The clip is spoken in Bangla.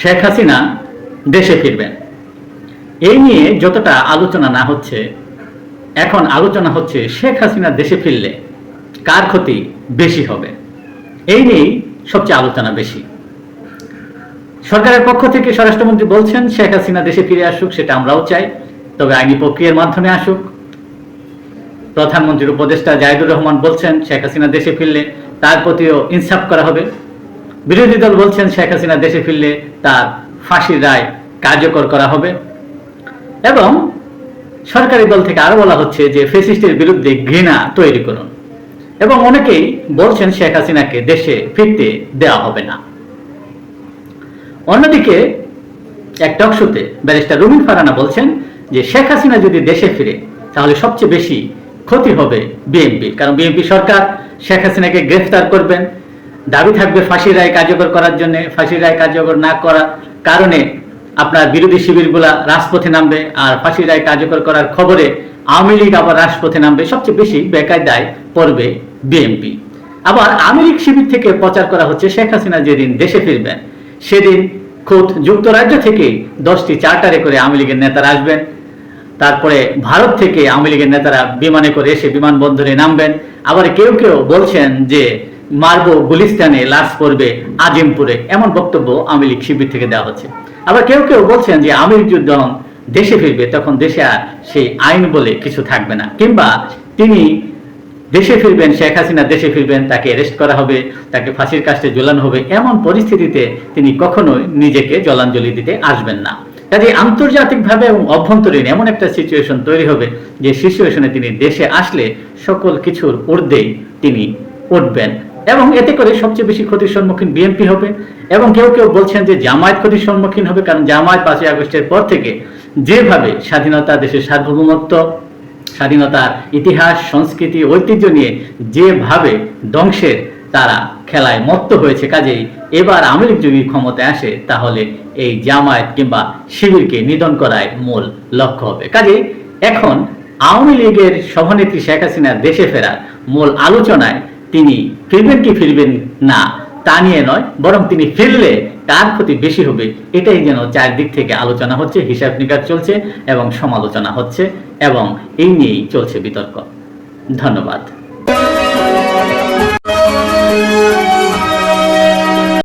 শেখ হাসিনা দেশে ফিরবেন, এই নিয়ে যতটা আলোচনা না হচ্ছে, এখন আলোচনা হচ্ছে শেখ হাসিনা দেশে ফিরলে কার ক্ষতি বেশি হবে, এই নিয়েই সবচেয়ে আলোচনা বেশি। সরকারের পক্ষ থেকে স্বরাষ্ট্রমন্ত্রী বলছেন শেখ হাসিনা দেশে ফিরে আসুক, সেটা আমরাও চাই, তবে আইনি প্রক্রিয়ার মাধ্যমে আসুক। প্রধানমন্ত্রীর উপদেষ্টা জাহিদুর রহমান বলছেন শেখ হাসিনা দেশে ফিরলে তার প্রতিও ইনসাফ করা হবে। বিরোধী দল বলছেন শেখ হাসিনা দেশে ফিরলে তার ফাঁসির রায় কার্যকর করা হবে। এবং সরকারি দল থেকে আরো বলা হচ্ছে যে ফ্যাসিস্টের বিরুদ্ধে ঘৃণা তৈরি করুন। এবং অনেকেই বলছেন শেখ হাসিনাকে দেশে ফিরতে দেওয়া হবে না। অন্যদিকে এক টক শোতে ব্যারিস্টার রুমিন ফারহানা বলছেন যে শেখ হাসিনা যদি দেশে ফিরে তাহলে সবচেয়ে বেশি ক্ষতি হবে বিএনপি, কারণ বিএনপি সরকার শেখ হাসিনাকে গ্রেফতার করবেন, দাবি থাকবে ফাঁসির রায় কার্যকর করার জন্য। ফাঁসির রায় কার্যকর না করার কারণে আপনার বিরোধী শিবিরগুলা রাজপথে নামবে, আর ফাঁসির রায় কার্যকর করার খবরে আওয়ামী লীগ আবার রাজপথে নামবে। সবচেয়ে বেশি বেকায়দায় পড়বে বিএনপি। আবার আওয়ামী লীগ শিবির থেকে প্রচার করা হচ্ছে শেখ হাসিনা যেদিন দেশে ফিরবেন সেদিন খোদ যুক্তরাজ্য থেকে 10টি চার্টারে করে আওয়ামী লীগের নেতারা আসবেন। তারপরে ভারত থেকে আওয়ামী লীগের নেতারা বিমানে করে এসে বিমানবন্দরে নামবেন। আবার কেউ কেউ বলছেন যে মারবো গুলিস্তানে, লাশ পড়বে আজিমপুরে, এমন বক্তব্য আওয়ামী লীগ শিবির থেকে দেওয়া হচ্ছে। আবার কেউ কেউ বলছেন যে আওয়ামী লীগ যখন দেশে ফিরবে তখন দেশে আর সেই আইন বলে কিছু থাকবে না, কিংবা তিনি দেশে ফিরবেন, শেখ হাসিনা দেশে ফিরবেন, তাকে অ্যারেস্ট করা হবে, তাকে ফাঁসির কাস্টে ঝোলানো হবে। এমন পরিস্থিতিতে তিনি কখনোই নিজেকে জলাঞ্জলি দিতে আসবেন না। কাজে আন্তর্জাতিকভাবে এবং অভ্যন্তরীণ এমন একটা সিচুয়েশন তৈরি হবে যে সিচুয়েশনে তিনি দেশে আসলে সকল কিছুর ঊর্ধ্বেই তিনি উঠবেন, এবং এতে করে সবচেয়ে বেশি ক্ষতির সম্মুখীন বিএনপি হবে। এবং কেউ কেউ বলছেন যে জামায়াত ক্ষতির সম্মুখীন হবে, কারণ জামায়াত 5ই আগস্টের পর থেকে যেভাবে স্বাধীনতা, দেশের সার্বভৌমত্ব, স্বাধীনতার ইতিহাস, সংস্কৃতি, ঐতিহ্য নিয়ে যেভাবে ধ্বংসের তারা খেলায় মত্ত হয়েছে, কাজেই এবার আওয়ামী লীগ যদি ক্ষমতায় আসে তাহলে এই জামায়াত কিংবা শিবিরকে নিধন করাই মূল লক্ষ্য হবে। কাজেই এখন আওয়ামী লীগের সভানেত্রী শেখ হাসিনা দেশে ফেরার মূল আলোচনায় তিনি ফিরবেন কি ফিরবেন না তা নিয়ে নয়, বরং তিনি ফিরলে কার ক্ষতি বেশি হবে এটাই যেন চারদিক থেকে আলোচনা হচ্ছে, হিসাব নিকাশ চলছে এবং সমালোচনা হচ্ছে, এবং এই নিয়েই চলছে বিতর্ক। ধন্যবাদ।